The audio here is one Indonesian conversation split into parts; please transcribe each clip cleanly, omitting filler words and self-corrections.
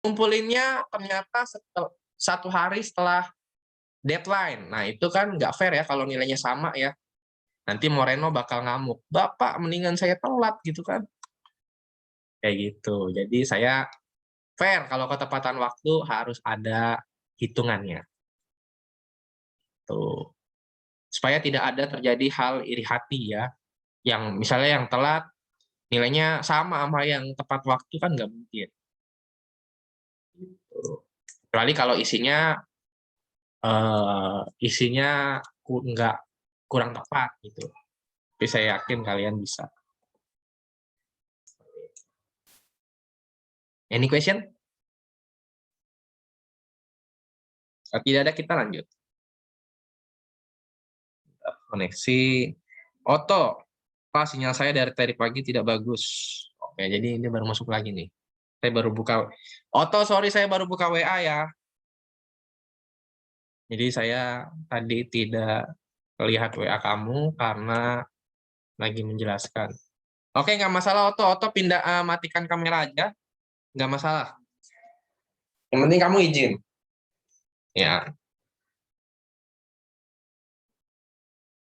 ngumpulinnya ternyata 1 hari setelah deadline. Nah, itu kan nggak fair ya kalau nilainya sama ya. Nanti Moreno bakal ngamuk, "Bapak mendingan saya telat," gitu kan. Kayak gitu. Jadi saya fair kalau ketepatan waktu harus ada hitungannya, tuh. Supaya tidak ada terjadi hal iri hati ya, yang misalnya yang telat nilainya sama sama yang tepat waktu kan nggak mungkin, gitu. Kecuali kalau isinya nggak kurang tepat gitu, tapi saya yakin kalian bisa. Any question? Kalau tidak ada kita lanjut. Koneksi. Oto, Pak, sinyal saya dari tadi pagi tidak bagus. Oke, jadi ini baru masuk lagi nih. Saya baru buka. Oto, sorry saya baru buka WA ya. Jadi saya tadi tidak lihat WA kamu karena lagi menjelaskan. Oke, nggak masalah Oto. Oto pindah matikan kamera aja. Nggak masalah. Yang penting kamu izin. Ya,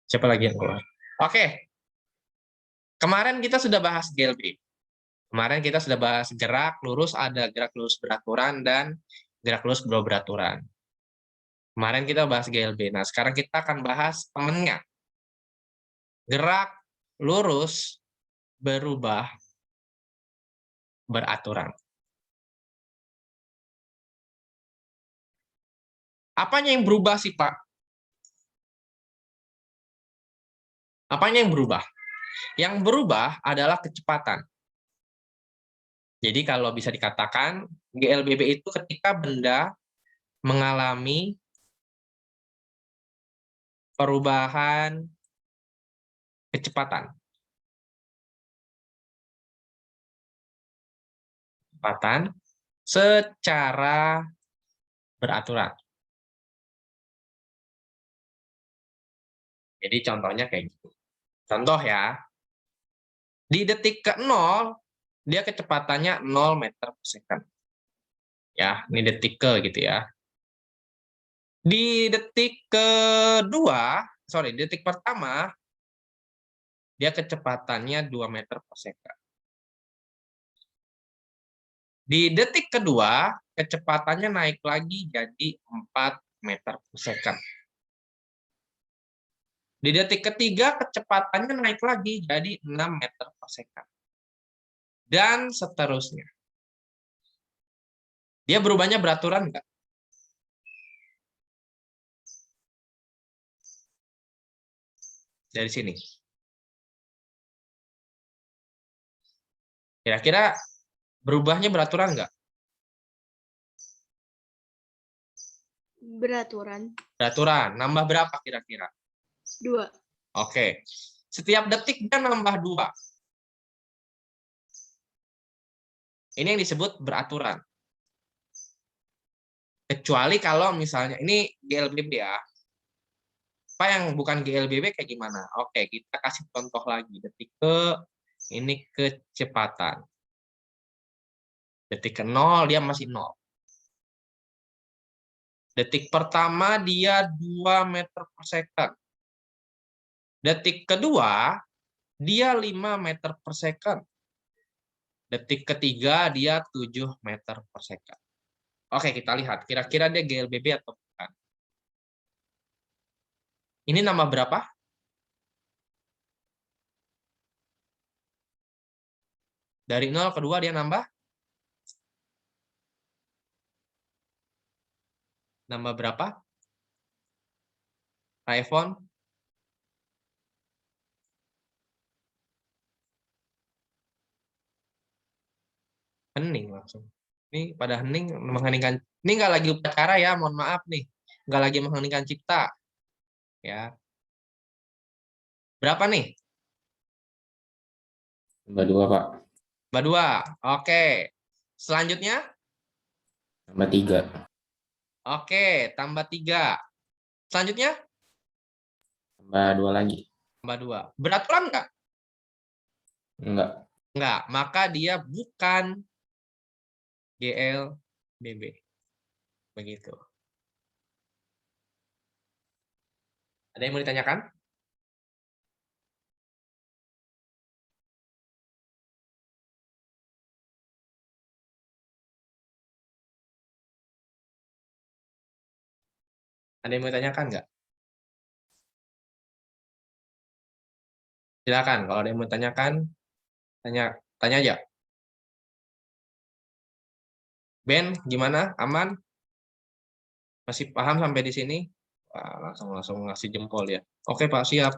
siapa lagi yang keluar? Oke, kemarin kita sudah bahas GLB. Kemarin kita sudah bahas gerak lurus, ada gerak lurus beraturan dan gerak lurus beraturan. Kemarin kita bahas GLB. Nah, sekarang kita akan bahas temennya. Gerak lurus berubah beraturan. Apanya yang berubah sih, Pak? Apanya yang berubah? Yang berubah adalah kecepatan. Jadi kalau bisa dikatakan, GLBB itu ketika benda mengalami perubahan kecepatan. Kecepatan secara beraturan. Jadi contohnya kayak gitu. Contoh ya, di detik ke-0, dia kecepatannya 0 meter per second. Ya, ini detik ke gitu ya. Di detik kedua, sorry, di detik pertama, dia kecepatannya 2 meter per second. Di detik kedua, kecepatannya naik lagi jadi 4 meter per second. Di detik ketiga, kecepatannya naik lagi jadi 6 meter per second. Dan seterusnya. Dia berubahnya beraturan nggak? Dari sini. Kira-kira berubahnya beraturan nggak? Beraturan. Beraturan. Nambah berapa kira-kira? 2. Oke. Setiap detik dia nambah 2. Ini yang disebut beraturan. Kecuali kalau misalnya, ini GLBB ya. Apa yang bukan GLBB kayak gimana? Oke, kita kasih contoh lagi. Detik ke, ini kecepatan. Detik ke 0, dia masih 0. Detik pertama dia 2 meter per second. Detik kedua, dia 5 meter per second. Detik ketiga, dia 7 meter per second. Oke, kita lihat. Kira-kira dia GLBB atau bukan. Ini nambah berapa? Dari 0 ke 2 dia nambah? Nambah berapa? iPhone? Hening langsung. Ini pada hening, mengheningkan. Ini nggak lagi upacara ya, mohon maaf nih. Nggak lagi mengheningkan cipta. Ya. Berapa nih? Tambah 2, Pak. Tambah 2. Oke. Selanjutnya? Tambah 3. Oke, tambah 3. Selanjutnya? Tambah 2 lagi. Tambah 2. Beraturan nggak? Enggak. Enggak, maka dia bukan GLBB. BB. Begitu. Ada yang mau ditanyakan? Ada yang mau ditanyakan nggak? Silakan. Kalau ada yang mau ditanyakan, tanya aja. Ben, gimana? Aman? Masih paham sampai di sini? Wah, langsung ngasih jempol ya. Oke Pak, siap.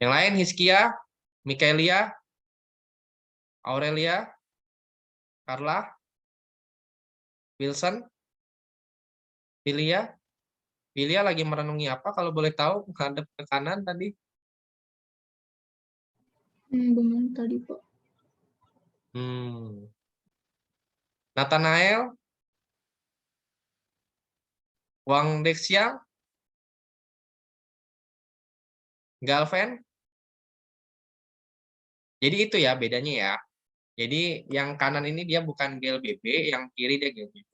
Yang lain, Hiskia, Mikaelia, Aurelia, Carla, Wilson, Pilia. Pilia lagi merenungi apa? Kalau boleh tahu, menghadap ke kanan tadi. Bengong tadi, Pak. Nathanael, Wang Dexia, Galven. Jadi itu ya bedanya ya. Jadi yang kanan ini dia bukan GLBB, yang kiri dia GLBB.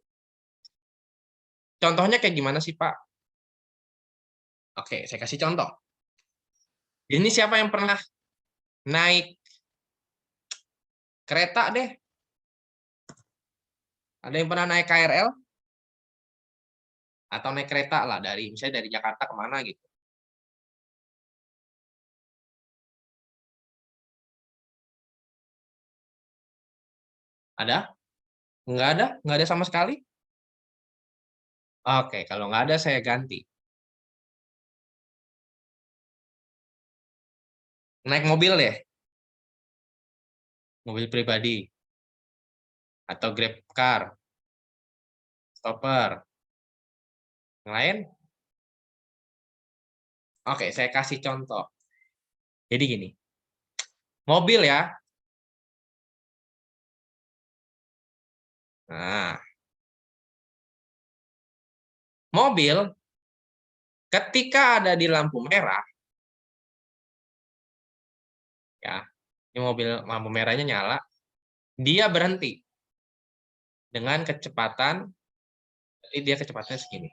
Contohnya kayak gimana sih Pak? Oke, saya kasih contoh. Ini siapa yang pernah naik kereta deh? Ada yang pernah naik KRL? Atau naik kereta lah, misalnya dari Jakarta kemana gitu. Ada? Nggak ada? Nggak ada sama sekali? Oke, kalau nggak ada saya ganti. Naik mobil deh. Mobil pribadi. Atau Grab car. Stopper. Yang lain? Oke, saya kasih contoh. Jadi gini. Mobil ya. Nah. Mobil ketika ada di lampu merah, ya, ini mobil lampu merahnya nyala, dia berhenti dengan kecepatan, dia kecepatannya segini.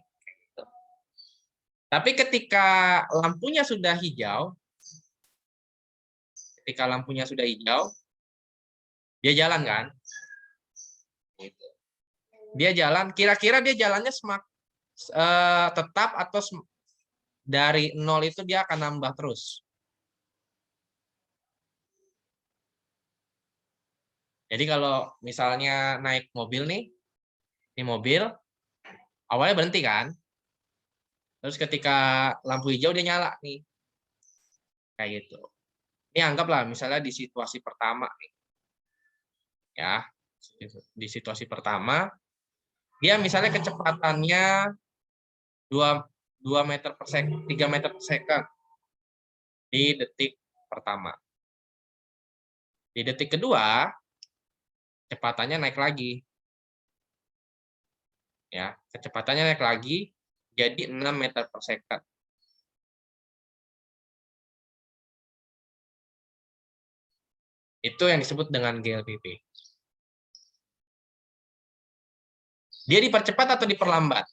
Tapi ketika lampunya sudah hijau, dia jalan kan? Dia jalan, kira-kira dia jalannya tetap atau dari 0 itu dia akan nambah terus. Jadi kalau misalnya naik mobil nih, ini mobil, awalnya berhenti kan? Terus ketika lampu hijau dia nyala nih. Kayak gitu. Ini anggaplah misalnya di situasi pertama nih. Ya, di situasi pertama, dia misalnya kecepatannya 2 meter per second, 3 meter per second di detik pertama. Di detik kedua, kecepatannya naik lagi. Ya, kecepatannya naik lagi jadi 6 meter per second. Itu yang disebut dengan GLBB. Dia dipercepat atau diperlambat?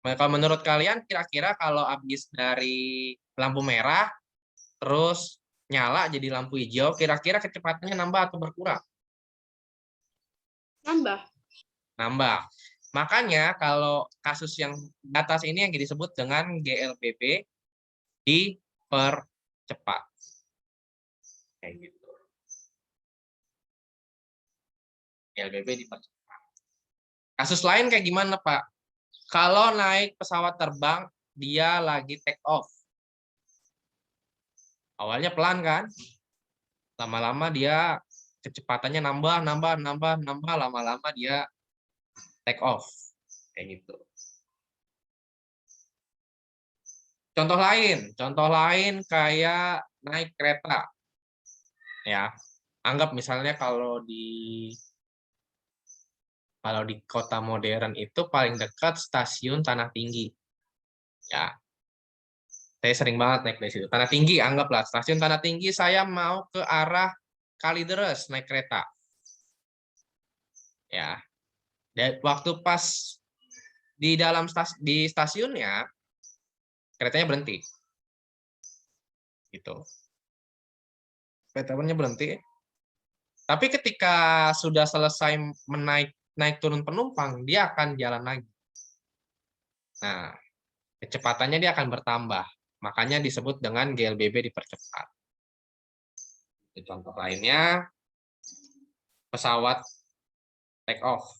Kalau menurut kalian, kira-kira kalau habis dari lampu merah, terus nyala jadi lampu hijau, kira-kira kecepatannya nambah atau berkurang? Nambah. Nambah. Makanya kalau kasus yang di atas ini yang disebut dengan GLBB dipercepat. Kayak gitu. GLBB dipercepat. Kasus lain kayak gimana, Pak? Kalau naik pesawat terbang, dia lagi take off. Awalnya pelan kan? Lama-lama dia kecepatannya nambah, lama-lama dia take off. Kayak gitu. Contoh lain kayak naik kereta. Ya. Anggap misalnya kalau di kota modern itu paling dekat stasiun Tanah Tinggi. Ya. Saya sering banget naik dari situ. Tanah Tinggi, anggaplah stasiun Tanah Tinggi, saya mau ke arah Kalideres naik kereta. Ya. Dan waktu pas di dalam di stasiunnya, keretanya berhenti. Gitu. Keretanya berhenti. Tapi ketika sudah selesai naik turun penumpang, dia akan jalan lagi. Nah, kecepatannya dia akan bertambah. Makanya disebut dengan GLBB dipercepat. Contoh lainnya, pesawat take off.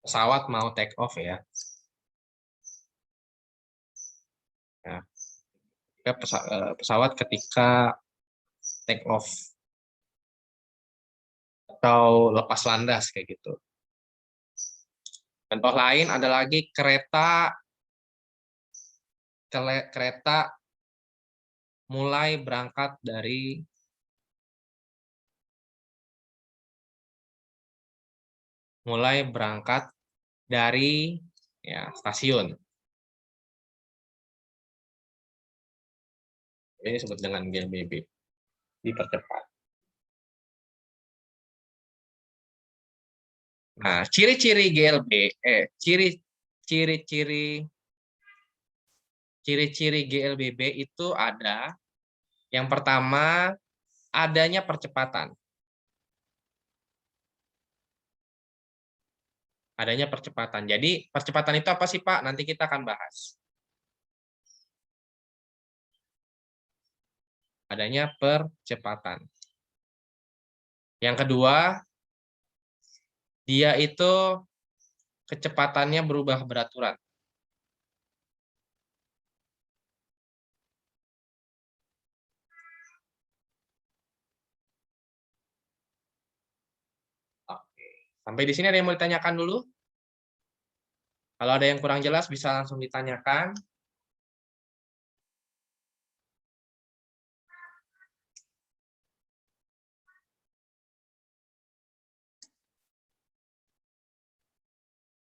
Pesawat mau take off ya. Nah, pesawat ketika take off atau lepas landas kayak gitu. Contoh lain ada lagi kereta mulai berangkat dari ya, stasiun. Ini disebut dengan GLBB dipercepat. Nah, ciri-ciri GLBB itu ada, yang pertama adanya percepatan. Adanya percepatan. Jadi percepatan itu apa sih Pak? Nanti kita akan bahas. Adanya percepatan. Yang kedua, dia itu kecepatannya berubah beraturan. Oke. Sampai di sini ada yang mau ditanyakan dulu? Kalau ada yang kurang jelas bisa langsung ditanyakan.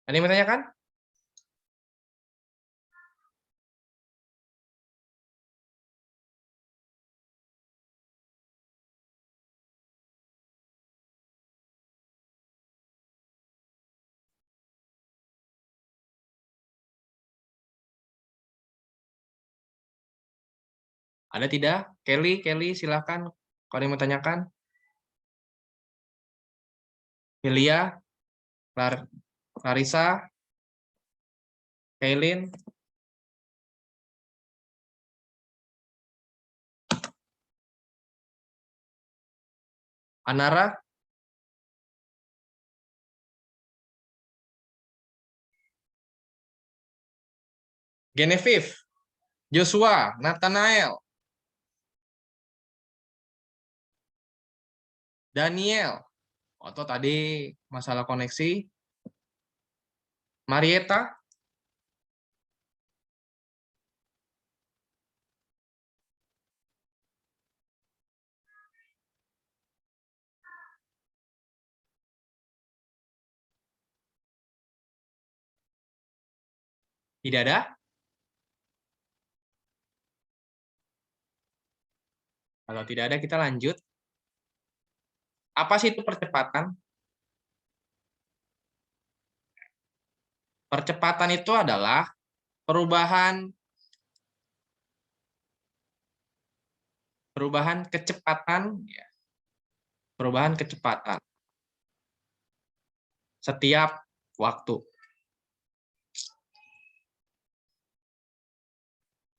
Ada yang mau ditanyakan? Ada tidak? Kelly, silakan. Kalau yang mau tanyakan. Hilia, Clarissa, Kailin. Anara. Genevieve, Joshua, Nathanael, Daniel, atau tadi masalah koneksi, Marietta, tidak ada? Kalau tidak ada, kita lanjut. Apa sih itu percepatan? Percepatan itu adalah perubahan kecepatan, ya, perubahan kecepatan setiap waktu.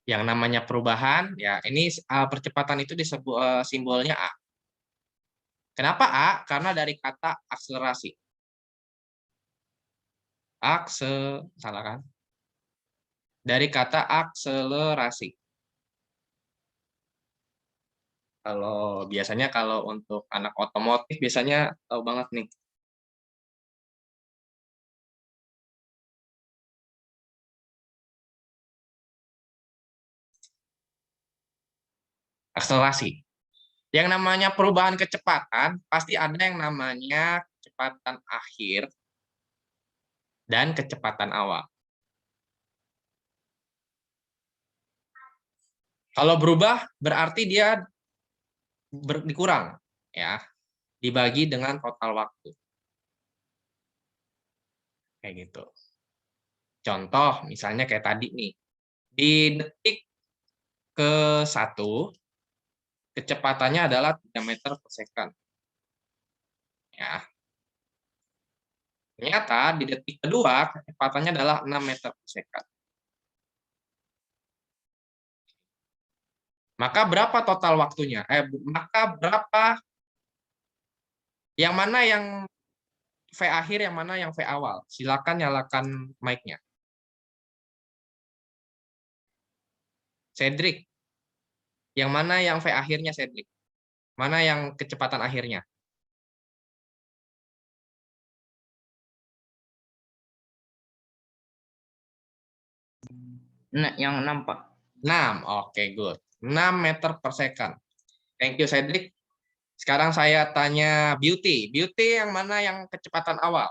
Yang namanya perubahan, ya ini percepatan itu disebut simbolnya A. Kenapa A? Karena dari kata akselerasi. Salah kan? Dari kata akselerasi. Kalau biasanya kalau untuk anak otomotif biasanya tahu banget nih. Akselerasi. Yang namanya perubahan kecepatan pasti ada yang namanya kecepatan akhir dan kecepatan awal. Kalau berubah berarti dia dikurang, ya, dibagi dengan total waktu. Kayak gitu. Contoh, misalnya kayak tadi nih. Di detik ke-1, kecepatannya adalah 3 meter per second. Ya. Ternyata di detik kedua, kecepatannya adalah 6 meter per second. Maka berapa total waktunya? Maka berapa, yang mana yang V akhir, yang mana yang V awal? Silakan nyalakan mic-nya. Cedric, yang mana yang V akhirnya, Cedric? Mana yang kecepatan akhirnya? Nah, yang 6, Pak. 6, oke, good. 6 meter per second. Thank you, Cedric. Sekarang saya tanya Beauty. Beauty yang mana yang kecepatan awal?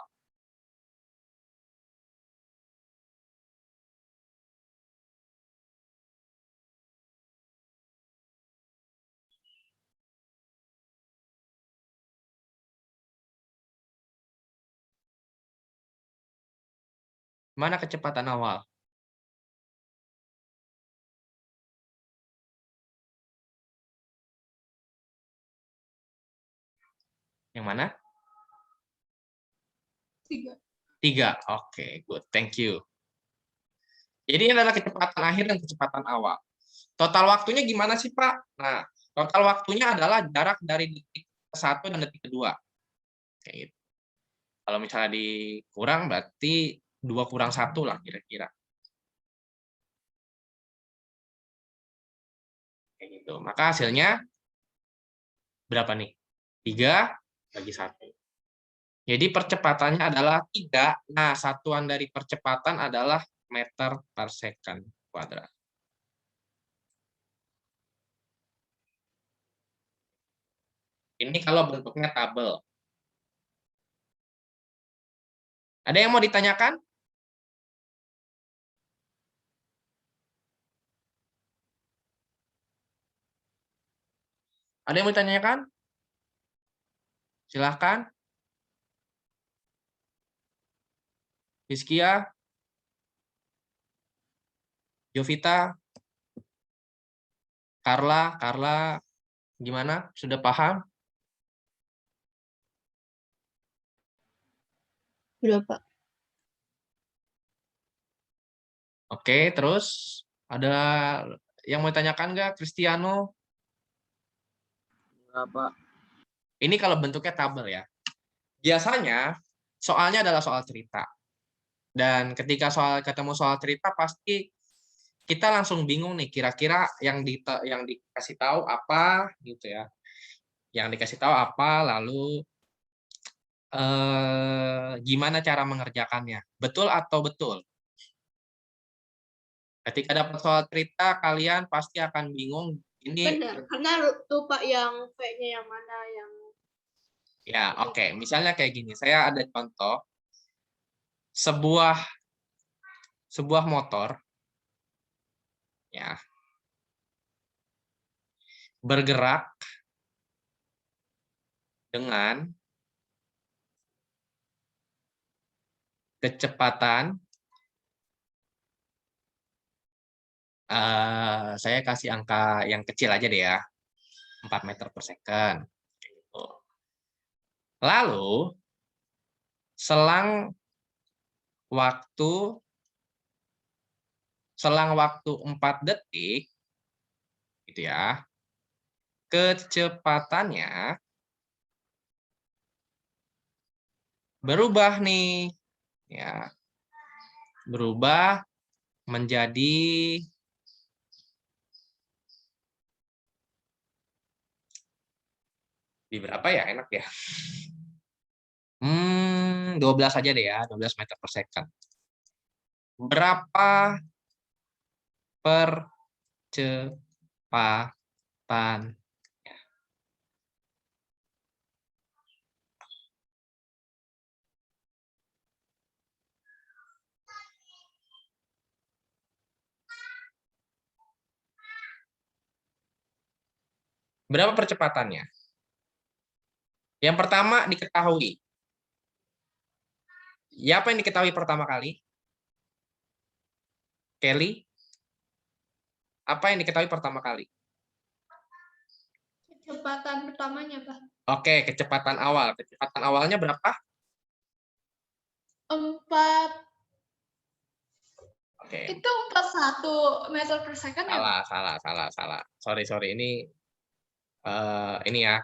Mana kecepatan awal? Yang mana? 3. 3. Oke, good. Thank you. Jadi ini adalah kecepatan akhir dan kecepatan awal. Total waktunya gimana sih, Pak? Nah, total waktunya adalah jarak dari detik ke-1 dan detik kedua. Kayak gitu. Kalau misalnya dikurang, berarti 2 kurang 1 lah kira-kira. Kayak gitu. Maka hasilnya berapa nih? 3 bagi 1. Jadi percepatannya adalah 3. Nah, satuan dari percepatan adalah meter per second kuadrat. Ini kalau bentuknya tabel. Ada yang mau ditanyakan? Ada yang mau ditanyakan? Silahkan. Hizkia, Jovita, Carla, gimana? Sudah paham? Sudah, Pak. Oke, terus ada yang mau ditanyakan nggak, Cristiano? Enggak, Pak. Ini kalau bentuknya tabel ya. Biasanya soalnya adalah soal cerita. Dan ketika ketemu soal cerita pasti kita langsung bingung nih, kira-kira yang dikasih tahu apa gitu ya. Yang dikasih tahu apa, lalu gimana cara mengerjakannya. Betul atau betul? Ketika dapat soal cerita, kalian pasti akan bingung. Ini Benar, karena lupa yang V-nya yang mana yang ya, oke. Misalnya kayak gini. Saya ada contoh sebuah motor ya bergerak dengan kecepatan, saya kasih angka yang kecil aja deh ya, 4 meter per second. Gitu. Lalu selang waktu 4 detik gitu ya, kecepatannya berubah nih ya, berubah menjadi di berapa ya, enak ya, 12 aja deh ya, 12 meter per second. Berapa percepatan? Berapa percepatannya? Yang pertama diketahui. Ya, apa yang diketahui pertama kali? Kelly, apa yang diketahui pertama kali? Kecepatan pertamanya, Pak. Oke, kecepatan awal. Kecepatan awalnya berapa? 4, Oke, itu 41 meter per second ya, Pak? salah. Sorry. Ini ya.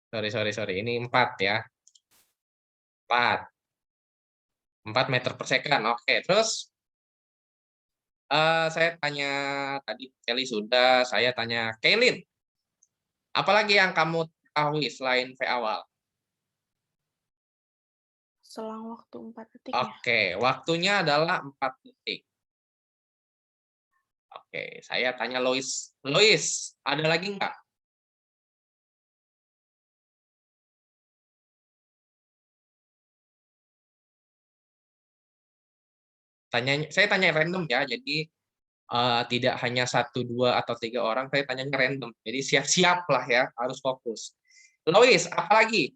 Sorry. Ini 4 ya. 4 meter per second. Oke, terus saya tanya tadi Kelly sudah, saya tanya Kaylin. Apalagi yang kamu ketahui selain V awal? Selang waktu 4 detik ya. Oke, waktunya adalah 4 detik. Oke, saya tanya Lois. Lois, ada lagi nggak? Saya tanya random ya, jadi tidak hanya 1, 2, atau 3 orang, saya tanyanya random. Jadi siap-siap lah ya, harus fokus. Lois, apalagi?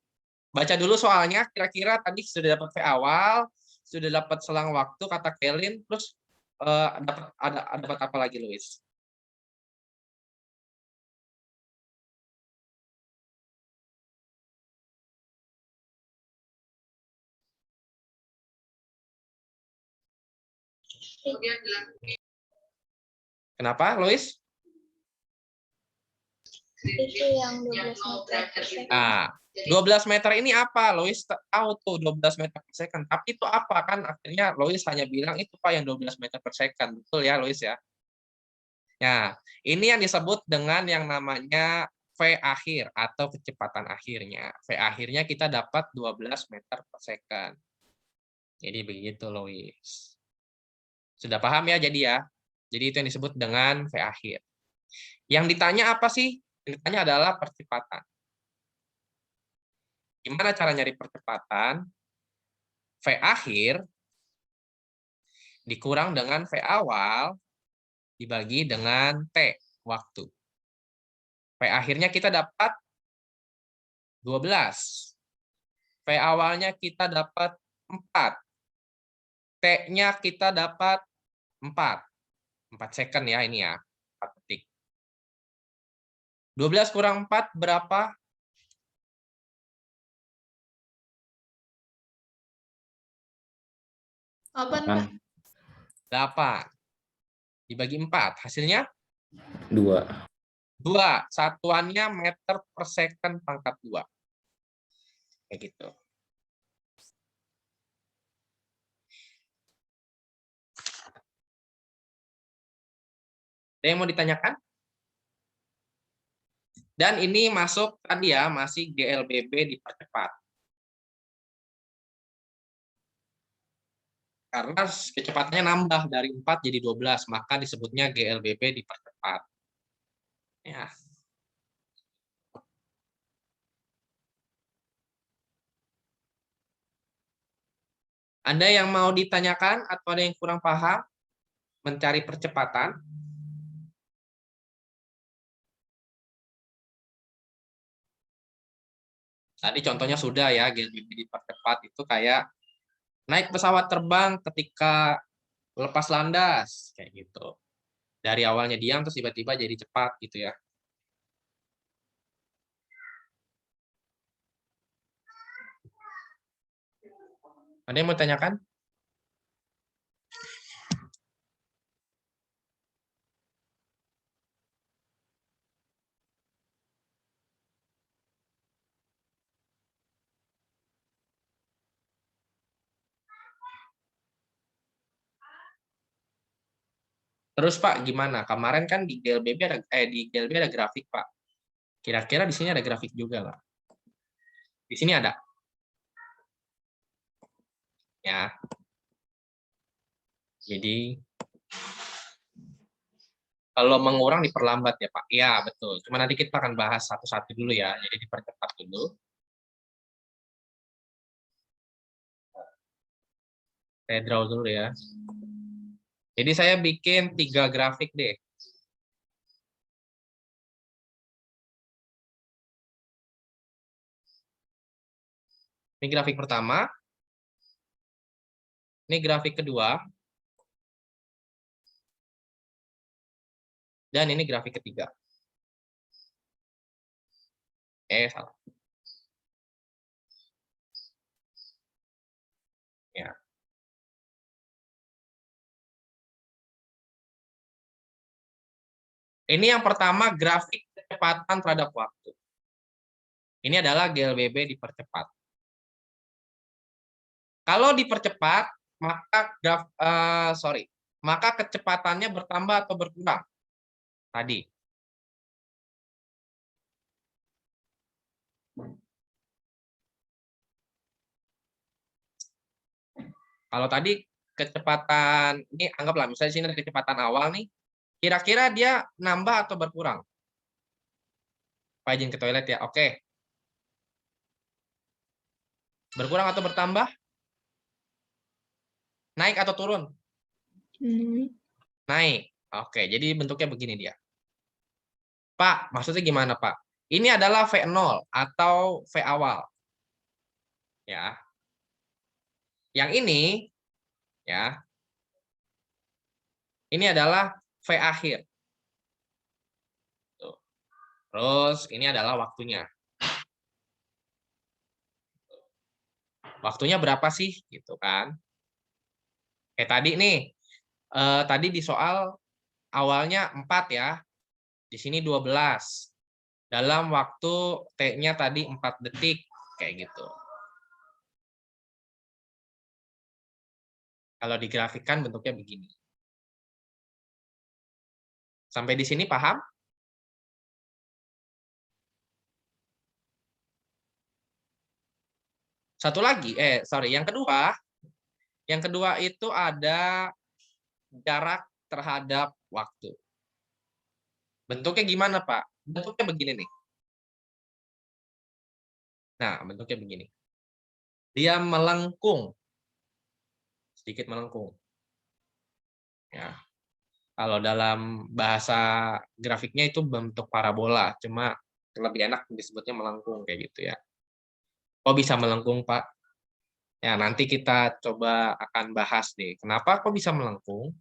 Baca dulu soalnya, kira-kira tadi sudah dapat V awal, sudah dapat selang waktu, kata Kelin, terus dapat apa lagi, Lois? Kenapa, Lois? Itu yang 12 meter per second. Nah, 12 meter ini apa? Lois tahu tuh 12 meter per second. Tapi itu apa? Kan akhirnya Lois hanya bilang itu Pak yang 12 meter per second. Betul ya, Lois ya? Nah, ini yang disebut dengan yang namanya V akhir atau kecepatan akhirnya. V akhirnya kita dapat 12 meter per second. Jadi begitu, Lois. Sudah paham ya jadi ya? Jadi itu yang disebut dengan V akhir. Yang ditanya apa sih? Yang ditanya adalah percepatan. Gimana cara nyari percepatan? V akhir dikurang dengan V awal dibagi dengan T, waktu. V akhirnya kita dapat 12. V awalnya kita dapat 4. T-nya kita dapat 4. 4 second ya ini ya. 4 detik. 12 kurang 4 berapa? 8, Pak. 8. Dibagi 4. Hasilnya? 2. 2. Satuannya meter per second pangkat 2. Kayak gitu. Ada yang mau ditanyakan? Dan ini masuk tadi ya, masih GLBB dipercepat. Karena kecepatannya nambah dari 4 jadi 12, maka disebutnya GLBB dipercepat. Ya. Ada yang mau ditanyakan atau ada yang kurang paham mencari percepatan? Tadi contohnya sudah ya, GLBB dipercepat itu kayak naik pesawat terbang ketika lepas landas, kayak gitu. Dari awalnya diam terus tiba-tiba jadi cepat gitu ya. Ada yang mau tanyakan? Terus Pak, gimana? Kemarin kan di GLBB ada grafik Pak. Kira-kira di sini ada grafik juga nggak? Di sini ada. Ya. Jadi kalau mengurang diperlambat ya Pak. Ya, betul. Cuma nanti kita akan bahas satu-satu dulu ya. Jadi dipercepat dulu. Saya draw dulu ya. Jadi saya bikin 3 grafik deh. Ini grafik pertama. Ini grafik kedua. Dan ini grafik ketiga. Salah. Ya. Ini yang pertama grafik kecepatan terhadap waktu. Ini adalah GLBB dipercepat. Kalau dipercepat, maka kecepatannya bertambah atau berkurang. Tadi. Kalau tadi kecepatan, ini anggaplah misalnya sini ada kecepatan awal nih, kira-kira dia nambah atau berkurang? Pak izin ke toilet ya, oke. Berkurang atau bertambah? Naik atau turun? Naik. Oke, jadi bentuknya begini dia. Pak, maksudnya gimana Pak? Ini adalah V0 atau V awal. Ya. Yang ini, ya. Ini adalah V akhir. Tuh. Terus ini adalah waktunya. Waktunya berapa sih? Gitu kan. Tadi nih, tadi di soal awalnya 4 ya. Di sini 12. Dalam waktu T-nya tadi 4 detik. Kayak gitu. Kalau digrafikkan bentuknya begini. Sampai di sini paham? Satu lagi, yang kedua itu ada jarak terhadap waktu. Bentuknya gimana, Pak? Bentuknya begini nih. Nah, bentuknya begini. Dia melengkung. Sedikit melengkung. Ya. Kalau dalam bahasa grafiknya itu bentuk parabola, cuma lebih enak disebutnya melengkung kayak gitu ya. Kok bisa melengkung, Pak? Ya, nanti kita coba akan bahas nih. Kenapa kok bisa melengkung?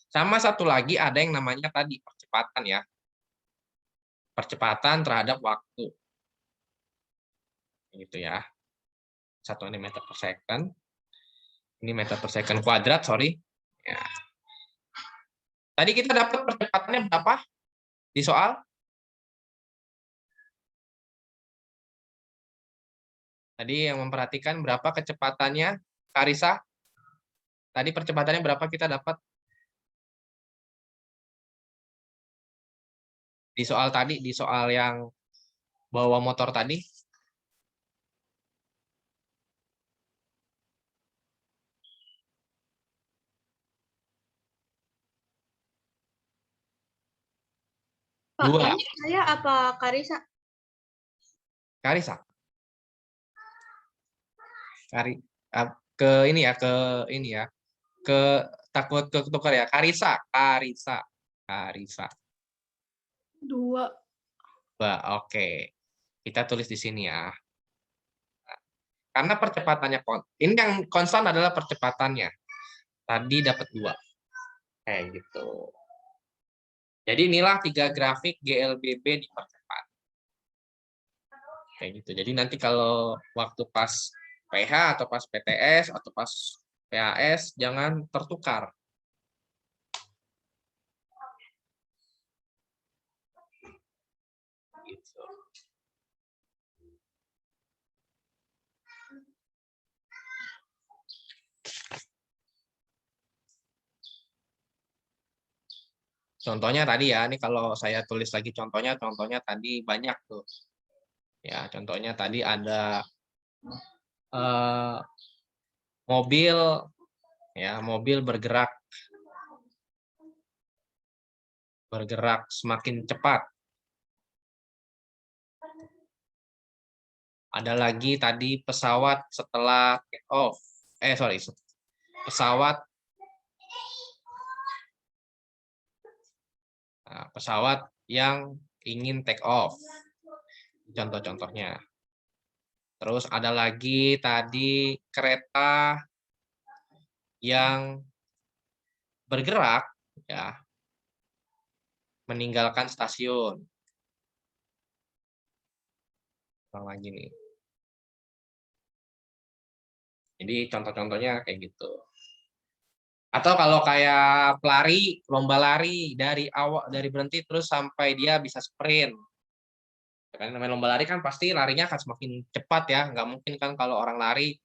Sama satu lagi ada yang namanya tadi percepatan ya. Percepatan terhadap waktu. Gitu ya. 1 meter per second. Ini meter per second kuadrat, sorry. Ya. Tadi kita dapat percepatannya berapa di soal? Tadi yang memperhatikan berapa kecepatannya, Karisa? Tadi percepatannya berapa kita dapat? Di soal tadi, di soal yang bawa motor tadi. Pak, 2. ini saya apa Karisa? Karisa. Ke ini ya, ke takut ketukar ya. Karisa. 2. Oke. Kita tulis di sini ya. Karena percepatannya ini yang konstan adalah percepatannya. Tadi dapat 2. Kayak gitu. Jadi inilah 3 grafik GLBB dipercepat. Kayak gitu. Jadi nanti kalau waktu pas PH atau pas PTS atau pas PAS jangan tertukar. Gitu. Contohnya tadi ya, ini kalau saya tulis lagi contohnya tadi banyak tuh. Ya, contohnya tadi ada mobil bergerak semakin cepat. Ada lagi tadi pesawat setelah take off. Pesawat yang ingin take off. Contoh-contohnya. Terus ada lagi tadi kereta yang bergerak, ya, meninggalkan stasiun. Ulang lagi nih. Jadi contoh-contohnya kayak gitu. Atau kalau kayak pelari, lomba lari dari awal, dari berhenti terus sampai dia bisa sprint. Kan namanya lomba lari kan pasti larinya akan semakin cepat ya. Nggak mungkin kan kalau orang lari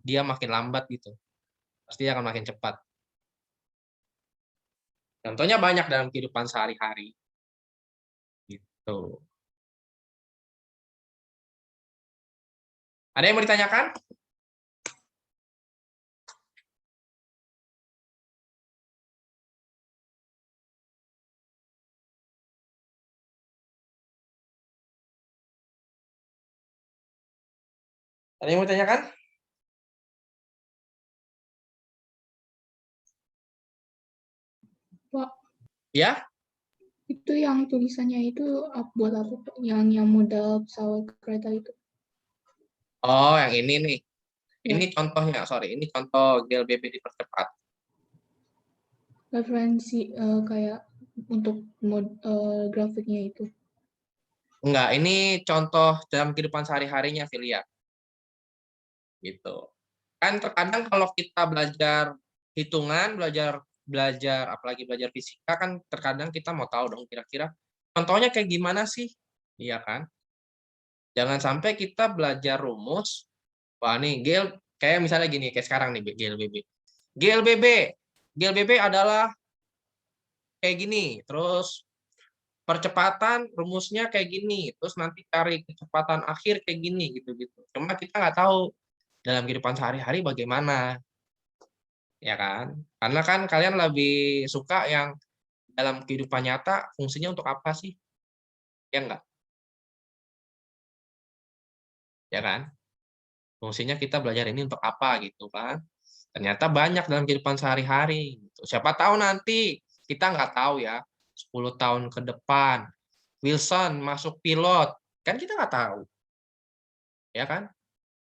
dia makin lambat gitu. Pasti dia akan makin cepat. Contohnya banyak dalam kehidupan sehari-hari. Gitu. Ada yang mau ditanyakan? Ada yang mau ditanyakan? Pak, Ya? itu yang tulisannya itu buat apa, Pak? Yang modal pesawat kereta itu. Oh, yang ini nih. Ya. Ini contohnya, sorry. Ini contoh GLBB dipercepat. Referensi kayak untuk grafiknya itu. Enggak, ini contoh dalam kehidupan sehari-harinya, Filia. Gitu. Kan terkadang kalau kita belajar hitungan, belajar apalagi belajar fisika kan terkadang kita mau tahu dong kira-kira contohnya kayak gimana sih? Iya kan? Jangan sampai kita belajar rumus, wah nih kayak misalnya gini, kayak sekarang nih GLBB. GLBB, GLBB adalah kayak gini, terus percepatan rumusnya kayak gini, terus nanti cari kecepatan akhir kayak gini gitu-gitu. Cuma kita nggak tahu dalam kehidupan sehari-hari bagaimana, ya kan? Karena kan kalian lebih suka yang dalam kehidupan nyata fungsinya untuk apa sih? Ya enggak? Ya kan? Fungsinya kita belajar ini untuk apa gitu kan? Ternyata banyak dalam kehidupan sehari-hari. Gitu. Siapa tahu nanti kita nggak tahu ya, 10 tahun ke depan Wilson masuk pilot, kan kita nggak tahu, ya kan?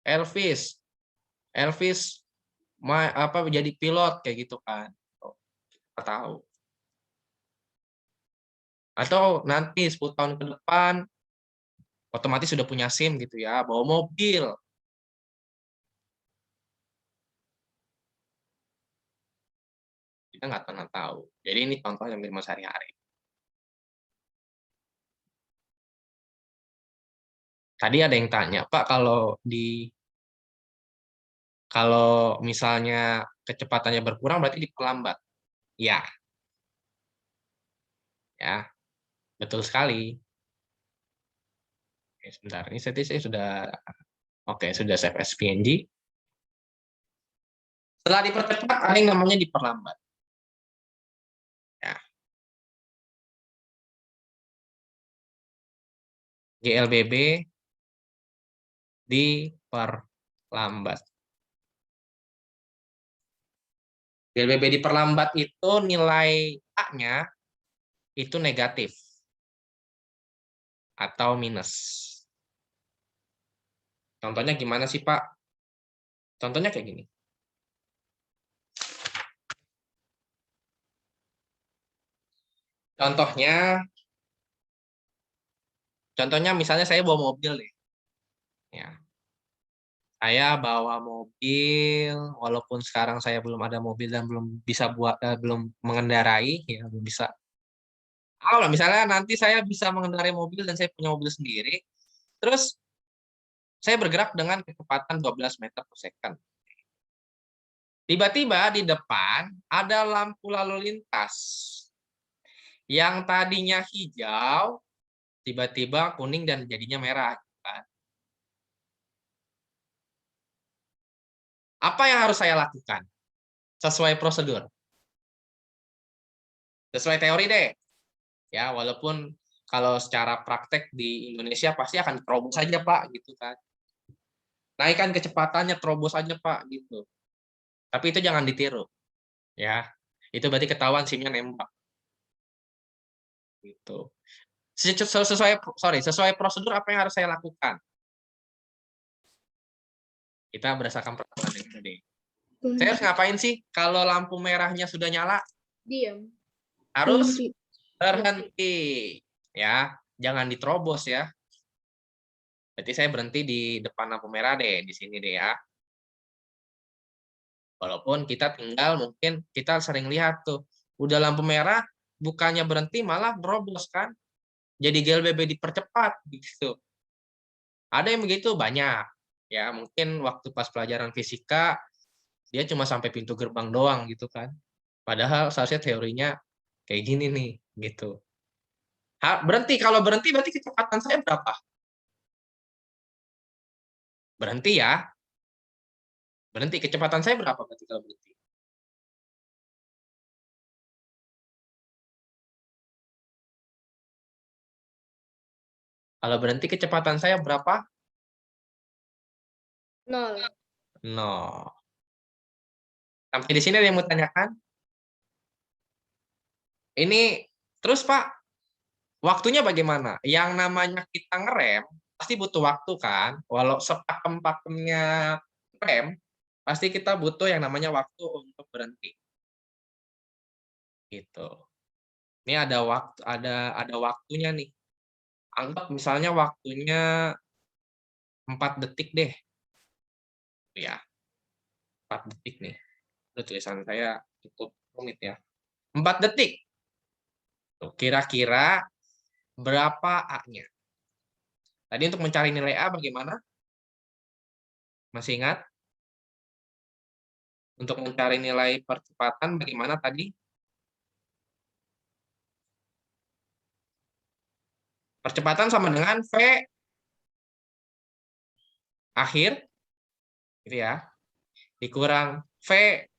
Elvis, Elvis apa menjadi pilot kayak gitu kan? Nggak tahu. Atau nanti 10 tahun ke depan otomatis sudah punya SIM gitu ya, bawa mobil. Kita nggak pernah tahu. Jadi ini contoh yang di sehari-hari. Tadi ada yang tanya, Pak, kalau misalnya kecepatannya berkurang berarti diperlambat. Ya, ya, betul sekali. Oke, sebentar, ini saya sudah sudah save as PNG. Setelah dipercepat ada yang namanya diperlambat. Ya. GLBB diperlambat. GLBB diperlambat itu nilai A-nya itu negatif atau minus. Contohnya gimana sih, Pak? Contohnya kayak gini. Contohnya misalnya saya bawa mobil nih. Ya. Saya bawa mobil, walaupun sekarang saya belum ada mobil dan belum bisa belum mengendarai, ya belum bisa. Kalau misalnya nanti saya bisa mengendarai mobil dan saya punya mobil sendiri, terus saya bergerak dengan kecepatan 12 meter per second. Tiba-tiba di depan ada lampu lalu lintas. Yang tadinya hijau, tiba-tiba kuning dan jadinya merah. Apa yang harus saya lakukan? Sesuai prosedur. Sesuai teori deh. Ya, walaupun kalau secara praktek di Indonesia pasti akan terobos saja, Pak, gitu kan. Naikkan kecepatannya, terobos aja, Pak, gitu. Tapi itu jangan ditiru. Ya. Itu berarti ketahuan SIM-nya nembak. Gitu. Sesuai prosedur apa yang harus saya lakukan? Kita berdasarkan peraturan yang tadi. Berhenti. Saya harus ngapain sih kalau lampu merahnya sudah nyala? Diam. Harus Berhenti. berhenti. Ya, jangan diterobos ya. Berarti saya berhenti di depan lampu merah deh, di sini deh ya. Walaupun kita tinggal mungkin kita sering lihat tuh, udah lampu merah, bukannya berhenti malah nerobos kan. Jadi GLBB dipercepat gitu. Ada yang begitu banyak. Ya, mungkin waktu pas pelajaran fisika dia cuma sampai pintu gerbang doang gitu kan. Padahal seharusnya teorinya kayak gini nih, gitu. Berhenti, kalau berhenti berarti kecepatan saya berapa? Berhenti ya. Berhenti, kecepatan saya berapa berarti kalau berhenti? Kalau berhenti kecepatan saya berapa? 0. 0. Sampai di sini ada yang mau tanyakan? Ini terus Pak, waktunya bagaimana? Yang namanya kita ngerem pasti butuh waktu kan? Walau sepakem-pakemnya rem, pasti kita butuh yang namanya waktu untuk berhenti. Gitu. Ini ada waktu, ada waktunya nih. Anggap misalnya waktunya 4 detik deh. Ya, 4 detik nih. Itu tulisan saya cukup rumit ya. 4 detik. Kira-kira berapa A-nya? Tadi untuk mencari nilai A bagaimana? Masih ingat? Untuk mencari nilai percepatan bagaimana tadi? Percepatan sama dengan V akhir, gitu ya, dikurang V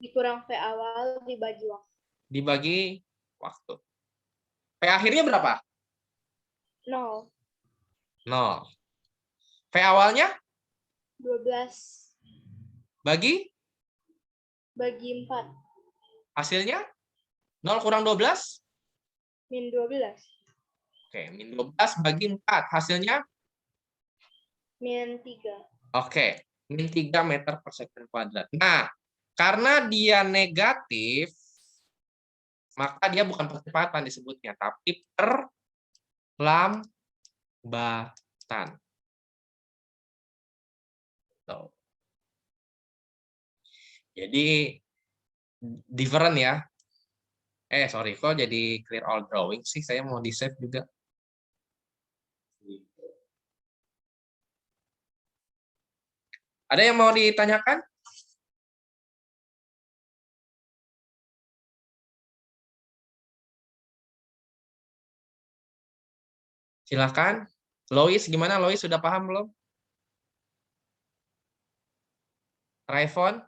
Dikurang V awal dibagi waktu. dibagi waktu. V akhirnya berapa? 0. 0. V awalnya 12 bagi bagi 4. hasilnya 0 kurang 12? Min 12. Oke, min 12 bagi 4. Hasilnya? Min 3. Oke, min 3 meter per second kuadrat. Nah, karena dia negatif, maka dia bukan percepatan disebutnya, tapi perlambatan. Tuh. Jadi, different ya. Sorry, kok jadi clear all drawing sih? Saya mau di-save juga. Ada yang mau ditanyakan? Silakan. Lois, gimana? Lois sudah paham belum? Raifon?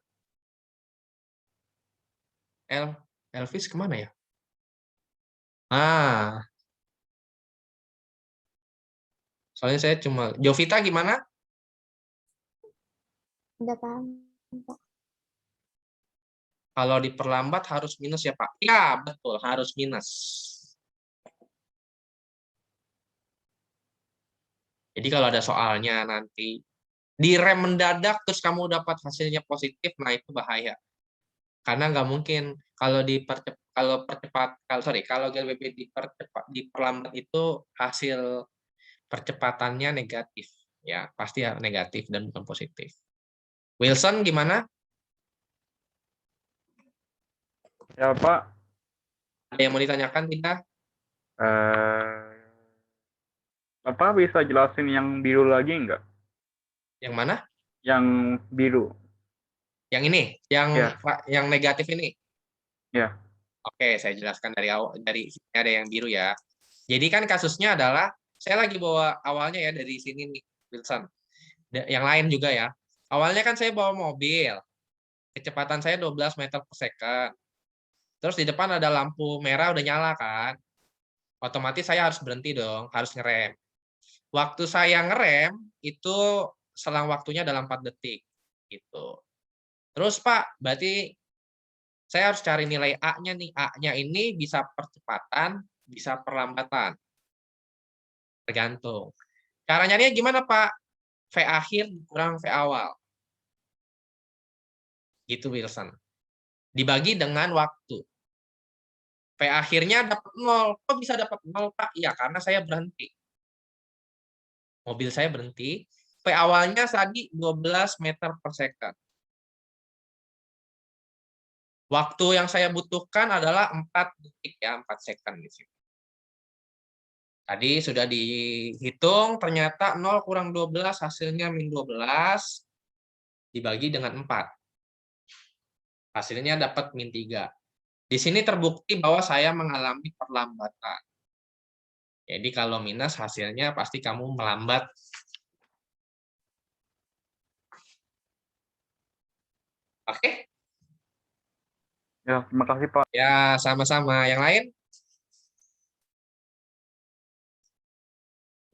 Elvis kemana ya? Soalnya saya cuma... Jovita gimana? Udah paham, Pak. Kalau diperlambat harus minus ya, Pak? Ya, betul. Harus minus. Jadi kalau ada soalnya nanti direm mendadak terus kamu dapat hasilnya positif, nah itu bahaya. Karena nggak mungkin kalau kalau GLBB diperlambat itu hasil percepatannya negatif, ya pasti ya negatif dan bukan positif. Wilson gimana? Ya Pak, Ada yang mau ditanyakan tidak? Bapak bisa jelasin yang biru lagi nggak? Yang mana? Yang biru. Yang ini, Ya. yang negatif ini. Ya. Oke, saya jelaskan dari awal. Dari sini ada yang biru ya. Jadi kan kasusnya adalah saya lagi bawa awalnya ya dari sini nih, Wilson. Yang lain juga ya. Awalnya kan saya bawa mobil. Kecepatan saya 12 meter per second. Terus di depan ada lampu merah udah nyala kan. Otomatis saya harus berhenti dong, harus ngerem. Waktu saya ngerem itu selang waktunya dalam 4 detik gitu. Terus Pak, berarti saya harus cari nilai A-nya nih. A-nya ini bisa percepatan, bisa perlambatan. Tergantung. Cara nyarinya gimana Pak? V akhir kurang V awal. Gitu Wilson. Dibagi dengan waktu. P akhirnya dapat 0. Kok bisa dapat 0, Pak? Iya, karena saya berhenti. Mobil saya berhenti. P awalnya tadi 12 meter per second. Waktu yang saya butuhkan adalah 4 detik ya, 4 second di sini. Tadi sudah dihitung, ternyata 0 kurang 12 hasilnya min 12 dibagi dengan 4. Hasilnya dapat min 3. Di sini terbukti bahwa saya mengalami perlambatan. Jadi kalau minus hasilnya pasti kamu melambat. Oke? Ya, terima kasih Pak. Ya, sama-sama. Yang lain?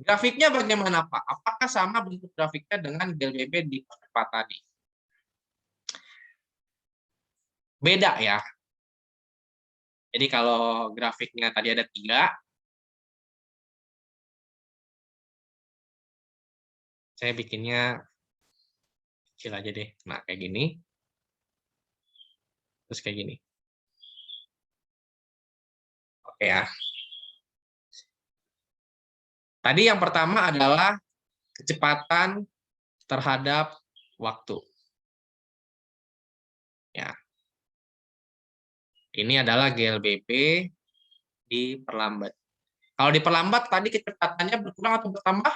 Grafiknya bagaimana, Pak? Apakah sama bentuk grafiknya dengan GLBB di percepat tadi? Beda ya. Jadi kalau grafiknya tadi ada 3, saya bikinnya kecil aja deh. Nah, kayak gini. Terus kayak gini. Oke ya. Tadi yang pertama adalah kecepatan terhadap waktu. Ya. Ini adalah GLBB diperlambat. Kalau diperlambat tadi kecepatannya berkurang atau bertambah?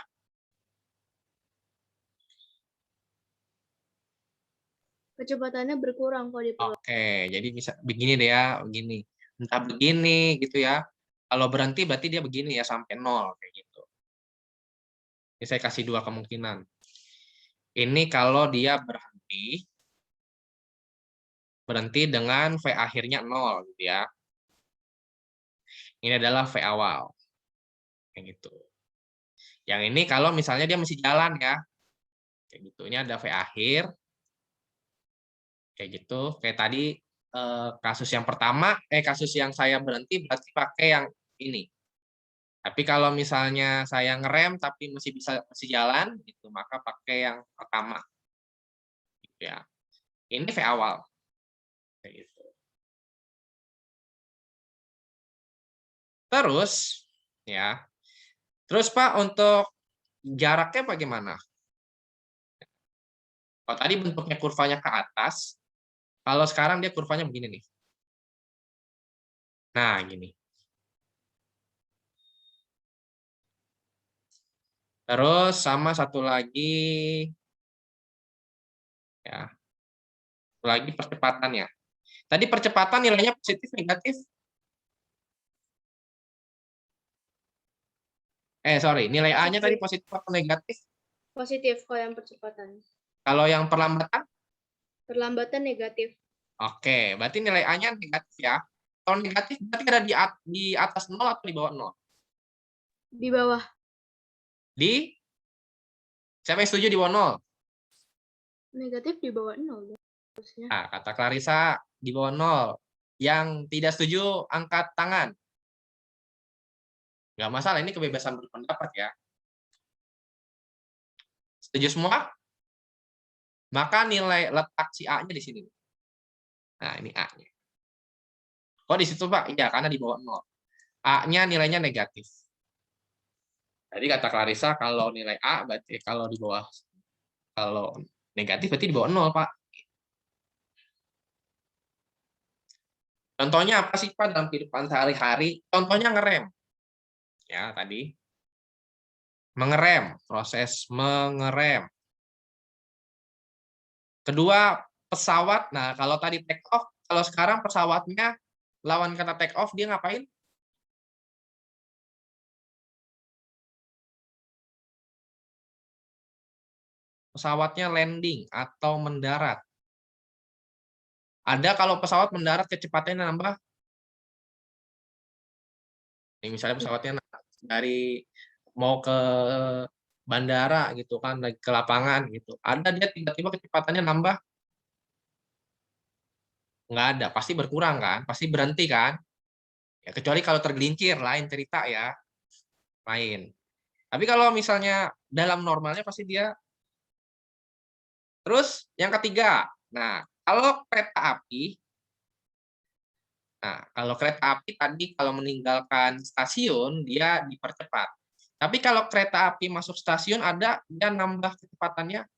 Kecepatannya berkurang kalau diperlambat. Oke, jadi bisa begini deh ya, begini. Entah begini gitu ya. Kalau berhenti berarti dia begini ya, sampai 0 kayak gitu. Ini saya kasih 2 kemungkinan. Ini kalau dia berhenti dengan V akhirnya 0 gitu ya. Ini adalah V awal. Kayak gitu. Yang ini kalau misalnya dia masih jalan ya. Kayak gitu. Ini ada V akhir. Kayak gitu. Kayak tadi kasus yang pertama, kasus yang saya berhenti berarti pakai yang ini. Tapi kalau misalnya saya ngerem tapi masih jalan gitu, maka pakai yang pertama. Gitu ya. Ini V awal. Kayak gitu. Terus ya. Terus Pak, untuk jaraknya bagaimana? Kalau tadi bentuknya kurvanya ke atas, kalau sekarang dia kurvanya begini nih. Nah, gini. Terus sama satu lagi, ya, satu lagi percepatannya. Tadi percepatan nilainya positif negatif? Sorry, nilai A-nya tadi positif atau negatif? Positif kalau yang percepatan. Kalau yang perlambatan? Perlambatan negatif. Oke, berarti nilai A-nya negatif ya. Kalau negatif berarti ada di atas 0 atau di bawah 0? Di bawah. Siapa yang setuju di bawah 0? Negatif di bawah 0. Harusnya. Nah, kata Clarissa di bawah 0. Yang tidak setuju angkat tangan. Nggak masalah, ini kebebasan berpendapat ya. Setuju semua? Maka nilai letak si A-nya di sini. Nah, ini A-nya. Oh, di situ Pak? Iya, karena di bawah 0. A-nya nilainya negatif. Jadi kata Clarissa, kalau nilai A berarti kalau negatif berarti di bawah 0, Pak. Contohnya apa sih Pak dalam kehidupan sehari-hari? Contohnya ngerem. Ya, tadi. Mengerem, proses mengerem. Kedua, pesawat. Nah, kalau tadi take off, kalau sekarang pesawatnya lawan kata take off, dia ngapain? Pesawatnya landing atau mendarat. Ada kalau pesawat mendarat kecepatannya nambah. Ini misalnya pesawatnya dari mau ke bandara gitu kan, lagi ke lapangan gitu. Ada dia tiba-tiba kecepatannya nambah. Nggak ada, pasti berkurang kan, pasti berhenti kan. Ya, kecuali kalau tergelincir, lain cerita ya. Lain. Tapi kalau misalnya dalam normalnya pasti dia. Terus yang ketiga. Nah, Kalau kereta api, nah kalau kereta api tadi kalau meninggalkan stasiun dia dipercepat. Tapi kalau kereta api masuk stasiun dia nambah kecepatannya?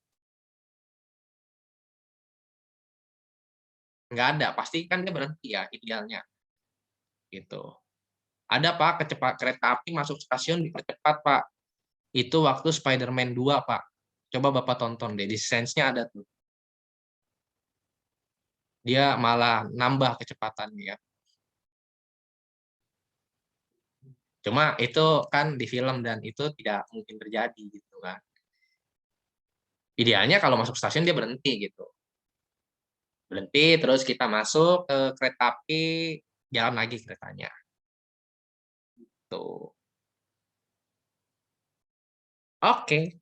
Nggak ada, pasti kan dia berhenti ya idealnya. Gitu. Ada Pak, kereta api masuk stasiun dipercepat Pak. Itu waktu Spider-Man 2 Pak. Coba Bapak tonton deh, di Sense-nya ada tuh. Dia malah nambah kecepatannya ya. Cuma itu kan di film dan itu tidak mungkin terjadi gitu kan. Idealnya kalau masuk stasiun dia berhenti gitu. Berhenti terus kita masuk ke kereta api, jalan lagi keretanya. Tuh. Oke.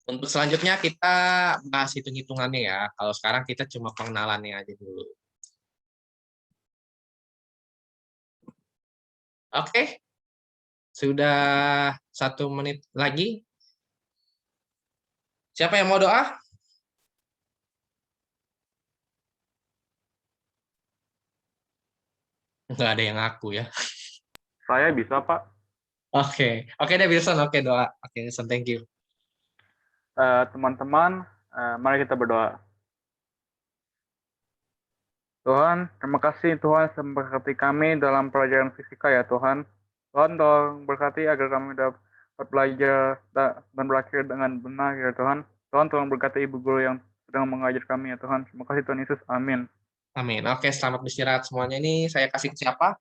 Untuk selanjutnya kita bahas hitung-hitungannya ya. Kalau sekarang kita cuma pengenalannya aja dulu. Oke. Sudah 1 menit lagi. Siapa yang mau doa? Nggak ada yang ngaku ya. Saya bisa, Pak. Oke. Oke deh Wilson, oke doa. Oke, Wilson, thank you. Teman-teman, mari kita berdoa. Tuhan, terima kasih Tuhan sudah memberkati kami dalam pelajaran fisika ya Tuhan. Tuhan tolong berkati agar kami dapat belajar dan berakhir dengan benar ya Tuhan. Tuhan tolong berkati ibu guru yang sedang mengajar kami ya Tuhan. Terima kasih Tuhan Yesus. Amin. Amin. Oke, selamat beristirahat semuanya. Ini saya kasih ke siapa?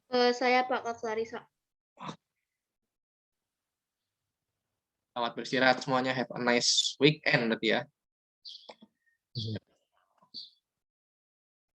Saya Pak Kak Sarisa. Selamat beristirahat semuanya. Have a nice weekend berarti ya.